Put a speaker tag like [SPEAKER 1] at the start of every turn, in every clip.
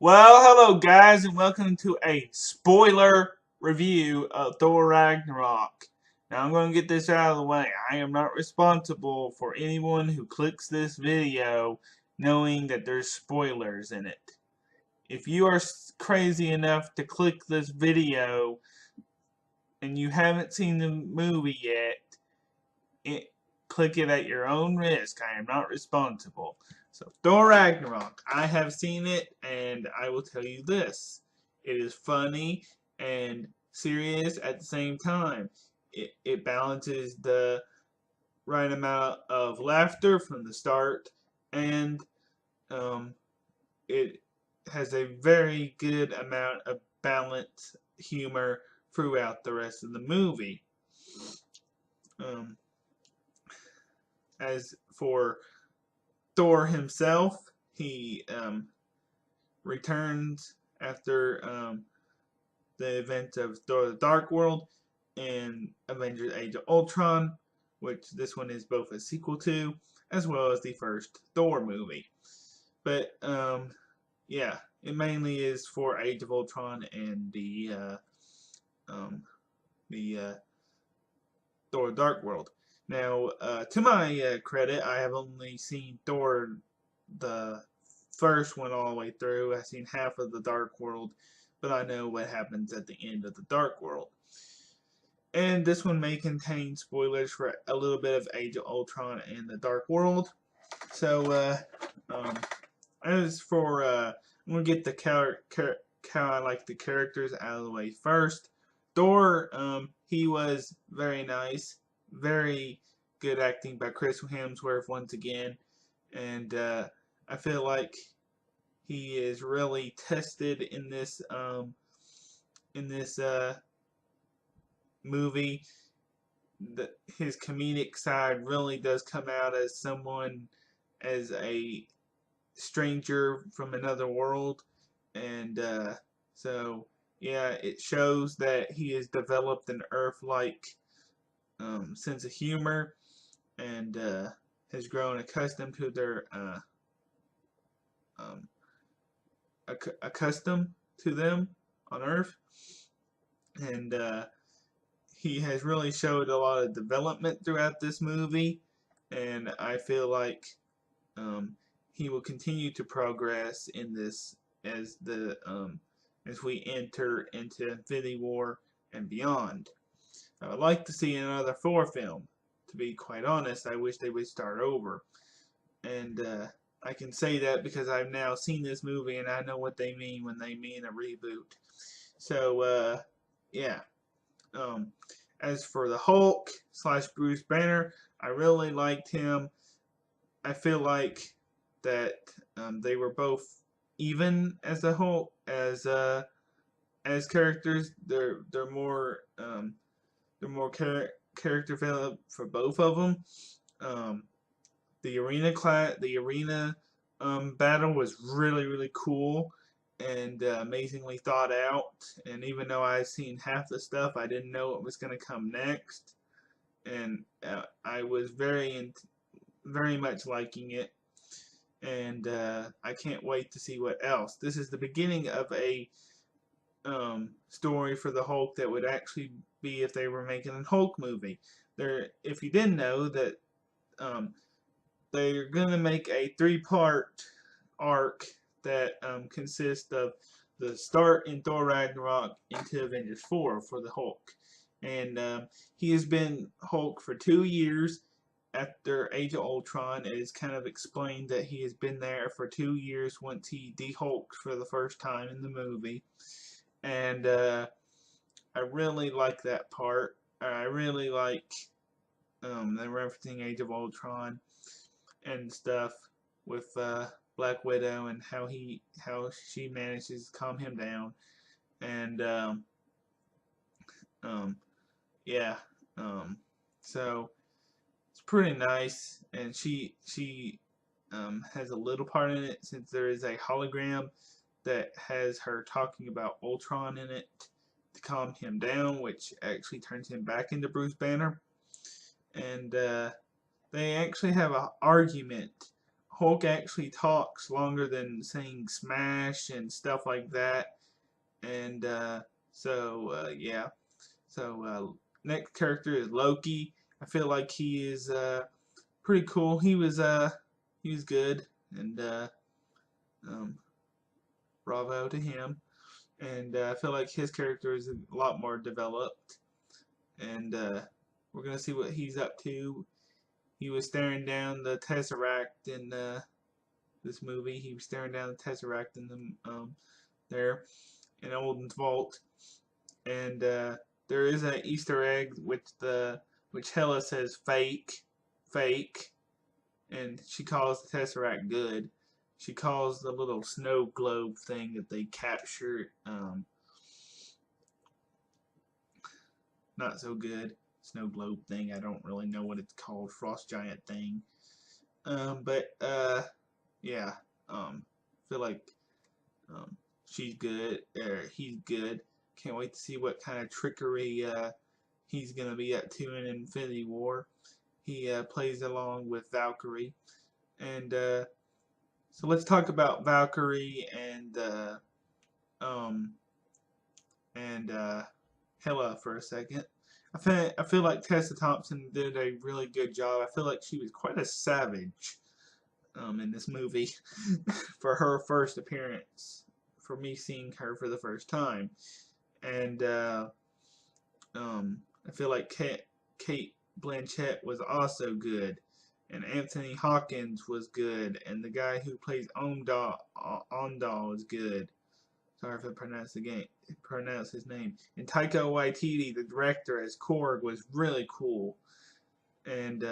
[SPEAKER 1] Well, hello guys, and welcome to a spoiler review of Thor Ragnarok. Now I'm going to get this out of the way. I am not responsible for anyone who clicks this video knowing that there's spoilers in it. If you are crazy enough to click this video and you haven't seen the movie yet, click it at your own risk. I am not responsible. So, Thor Ragnarok. I have seen it, and I will tell you this. It is funny and serious at the same time. It balances the right amount of laughter from the start, and it has a very good amount of balanced humor throughout the rest of the movie. Um, as for Thor himself, he returns after the events of Thor the Dark World and Avengers Age of Ultron, which this one is both a sequel to, as well as the first Thor movie. But, yeah, it mainly is for Age of Ultron and the Thor Dark World. Now, to my credit, I have only seen Thor the first one all the way through. I've seen half of the Dark World, but I know what happens at the end of the Dark World. And this one may contain spoilers for a little bit of Age of Ultron and the Dark World. So, as for, I'm going to get the how I like the characters out of the way first. Thor, he was very nice, very good acting by Chris Hemsworth once again, and I feel like he is really tested in this movie. His comedic side really does come out as someone, as a stranger from another world, and so yeah, it shows that he has developed an Earth-like sense of humor, and has grown accustomed to their um, accustomed to them on Earth, and he has really showed a lot of development throughout this movie, and I feel like he will continue to progress in this as the as we enter into Infinity War and beyond. I would like to see another Thor film. To be quite honest, I wish they would start over. And I can say that because I've now seen this movie and I know what they mean when they mean a reboot. So, yeah. As for the Hulk / Bruce Banner, I really liked him. I feel like that they were both even as a Hulk, as characters. They're more character developed for both of them. Um, the arena battle was really cool and amazingly thought out. And even though I've seen half the stuff, I didn't know what was going to come next, and I was very much liking it. And I can't wait to see what else. This is the beginning of a story for the Hulk that would actually be if they were making a Hulk movie. If you didn't know that, they're gonna make a 3-part arc that consists of the start in Thor Ragnarok into Avengers 4 for the Hulk, and he has been Hulk for 2 years. After Age of Ultron, it is kind of explained that he has been there for 2 years once he de-hulked for the first time in the movie. And I really like that part. I really like them referencing Age of Ultron and stuff with Black Widow and how she manages to calm him down. And yeah, so it's pretty nice. And she has a little part in it, since there is a hologram that has her talking about Ultron in it to calm him down, which actually turns him back into Bruce Banner. And they actually have an argument, Hulk actually talks longer than saying smash and stuff like that. And yeah. So next character is Loki. I feel like he is pretty cool. He was good, and um, bravo to him. And I feel like his character is a lot more developed, and we're gonna see what he's up to. He was staring down the Tesseract in this movie. He was staring down the Tesseract in the there in Odin's vault, and there is an Easter egg which Hela says fake, fake, and she calls the Tesseract good. She calls the little snow globe thing that they captured not so good. Snow globe thing. I don't really know what it's called. Frost giant thing. But yeah. Feel like she's good. He's good. Can't wait to see what kind of trickery he's gonna be up to in Infinity War. He plays along with Valkyrie, and so let's talk about Valkyrie um, and Hela for a second. I feel like Tessa Thompson did a really good job. I feel like she was quite a savage in this movie for her first appearance. For me seeing her for the first time, and I feel like Kate Blanchett was also good, and Anthony Hawkins was good, and the guy who plays Ondal is good. Sorry if I pronounce his name. And Taika Waititi, the director as Korg, was really cool. And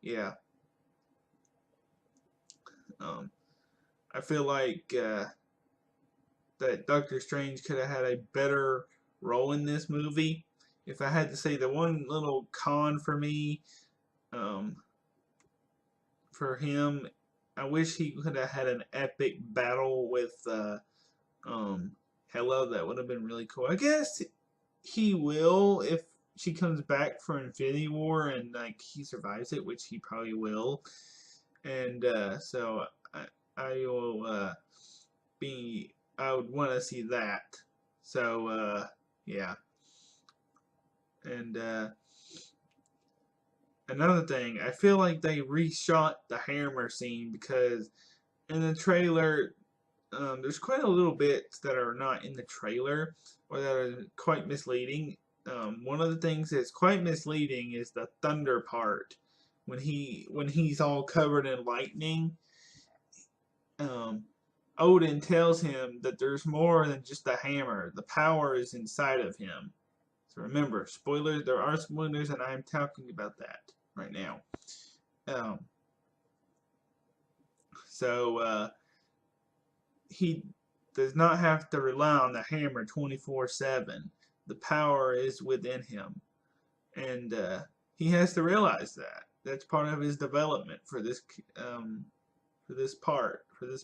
[SPEAKER 1] yeah. I feel like that Doctor Strange could have had a better role in this movie. If I had to say the one little con for me, for him, I wish he could have had an epic battle with Hela. That would have been really cool. I guess he will if she comes back for Infinity War and like he survives it, which he probably will. And so I will I would want to see that. So yeah. And another thing, I feel like they reshot the hammer scene because in the trailer, there's quite a little bits that are not in the trailer or that are quite misleading. One of the things that's quite misleading is the thunder part. When he's all covered in lightning, Odin tells him that there's more than just a hammer. The power is inside of him. So remember, spoilers. There are spoilers, and I'm talking about that right now. So he does not have to rely on the hammer 24/7. The power is within him, and he has to realize that. That's part of his development for this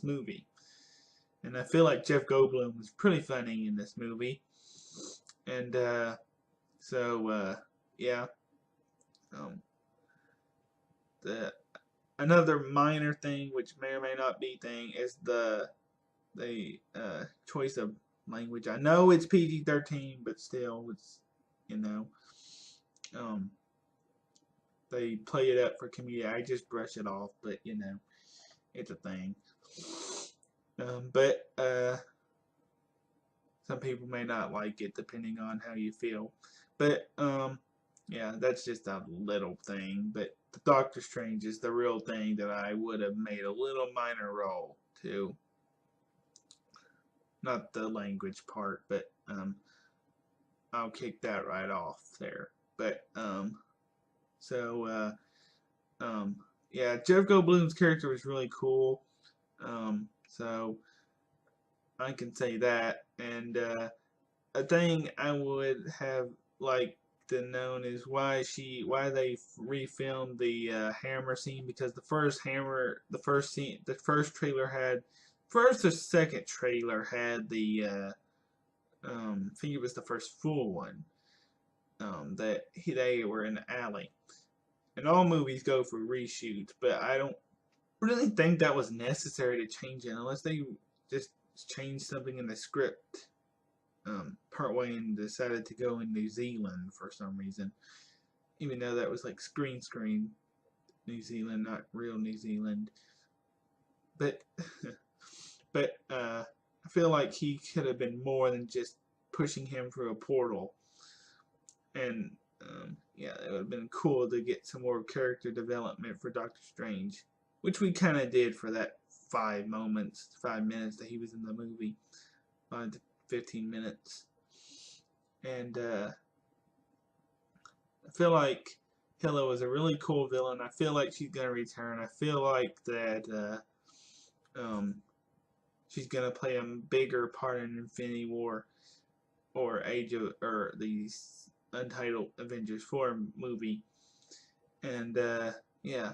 [SPEAKER 1] movie. And I feel like Jeff Goldblum was pretty funny in this movie. And yeah. Another minor thing, which may or may not be thing, is the choice of language. I know it's PG-13, but still, it's they play it up for comedy. I just brush it off, but it's a thing. But some people may not like it, depending on how you feel. But yeah, that's just a little thing. But the Doctor Strange is the real thing that I would have made a little minor role to. Not the language part, but I'll kick that right off there. But yeah, Jeff Goldblum's character was really cool. So I can say that. And a thing I would have liked to known is why they refilmed the hammer scene, because the first or second trailer had the I think it was the first full one, that they were in the alley, and all movies go for reshoots, but I don't really think that was necessary to change it unless they just changed something in the script partway and decided to go in New Zealand for some reason, even though that was like screen New Zealand, not real New Zealand. But I feel like he could have been more than just pushing him through a portal. And yeah, it would have been cool to get some more character development for Doctor Strange, which we kind of did for that 5 minutes that he was in the movie, 5 to 15 minutes. And I feel like Hela was a really cool villain. I feel like she's gonna return. I feel like that she's gonna play a bigger part in Infinity War or the Untitled Avengers 4 movie. And yeah,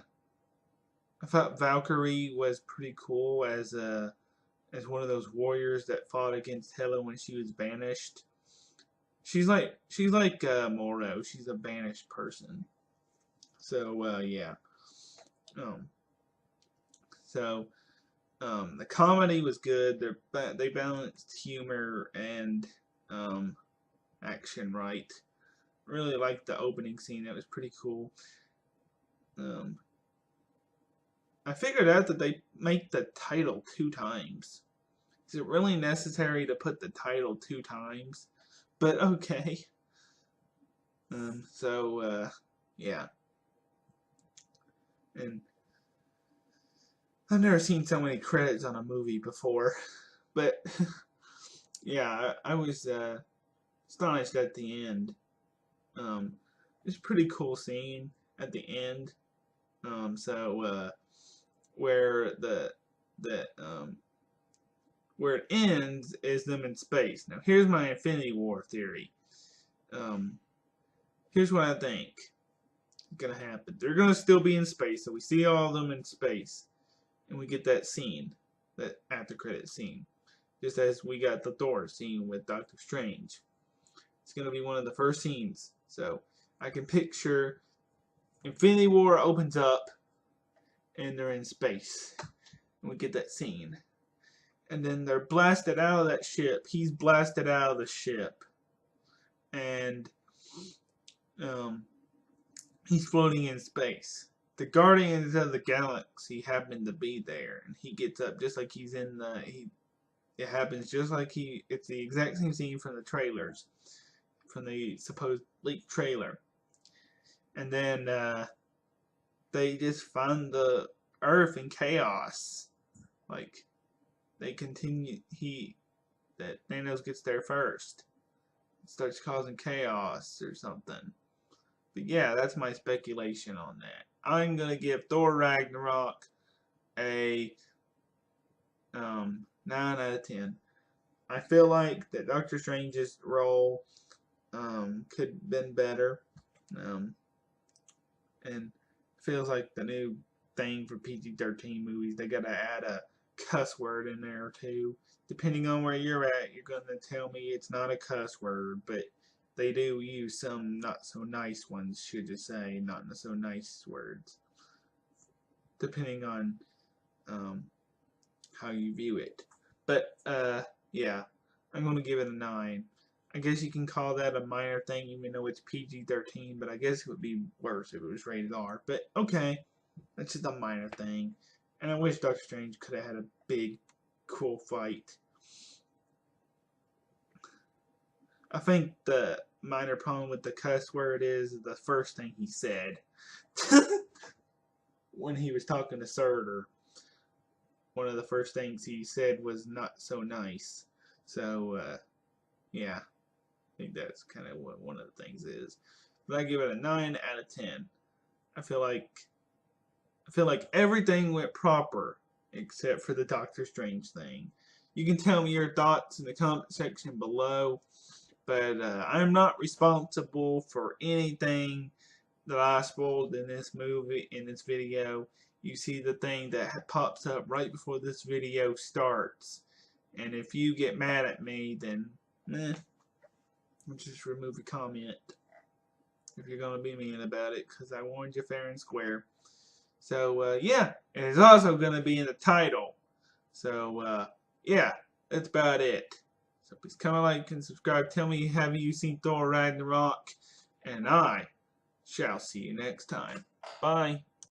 [SPEAKER 1] I thought Valkyrie was pretty cool as one of those warriors that fought against Hela when she was banished. She's like Moro. She's a banished person. So yeah. The comedy was good. They balanced humor and action right. Really liked the opening scene. That was pretty cool. I figured out that they make the title 2 times. Is it really necessary to put the title 2 times? But okay. Yeah. And I've never seen so many credits on a movie before. But yeah, I was astonished at the end. It's a pretty cool scene at the end. Where where it ends is them in space. Now, here's my Infinity War theory. Here's what I think is gonna happen. They're gonna still be in space, so we see all of them in space, and we get that scene, that after credit scene, just as we got the Thor scene with Doctor Strange. It's gonna be one of the first scenes, so I can picture Infinity War opens up, and they're in space, and we get that scene. And then they're blasted out of that ship. He's blasted out of the ship. And he's floating in space. The Guardians of the Galaxy happen to be there. And he gets up just like he's in the... It happens just like it's the exact same scene from the trailers. From the supposed leaked trailer. And then they just find the Earth in chaos. Like... They continue, that Thanos gets there first. Starts causing chaos or something. But yeah, that's my speculation on that. I'm going to give Thor Ragnarok a 9 out of 10. I feel like that Doctor Strange's role could have been better. And feels like the new thing for PG-13 movies, they got to add a cuss word in there too. Depending on where you're at, you're gonna tell me it's not a cuss word, but they do use some not so nice ones, should you say, not so nice words. Depending on how you view it. But yeah, I'm gonna give it a 9. I guess you can call that a minor thing, even though it's PG-13, but I guess it would be worse if it was rated R. But okay, that's just a minor thing. And I wish Doctor Strange could have had a big, cool fight. I think the minor problem with the cuss word is the first thing he said. When he was talking to Surtur, one of the first things he said was not so nice. So, yeah. I think that's kind of what one of the things is. But I give it a 9 out of 10. I feel like everything went proper except for the Doctor Strange thing. You can tell me your thoughts in the comment section below, but I'm not responsible for anything that I spoiled in this video. You see the thing that pops up right before this video starts, and if you get mad at me, then I'll just remove the comment. if you're going to be mean about it, because I warned you fair and square. So, yeah, and it's also going to be in the title. So, yeah, that's about it. So please comment, like, and subscribe. Tell me, have you seen Thor Ragnarok? And I shall see you next time. Bye.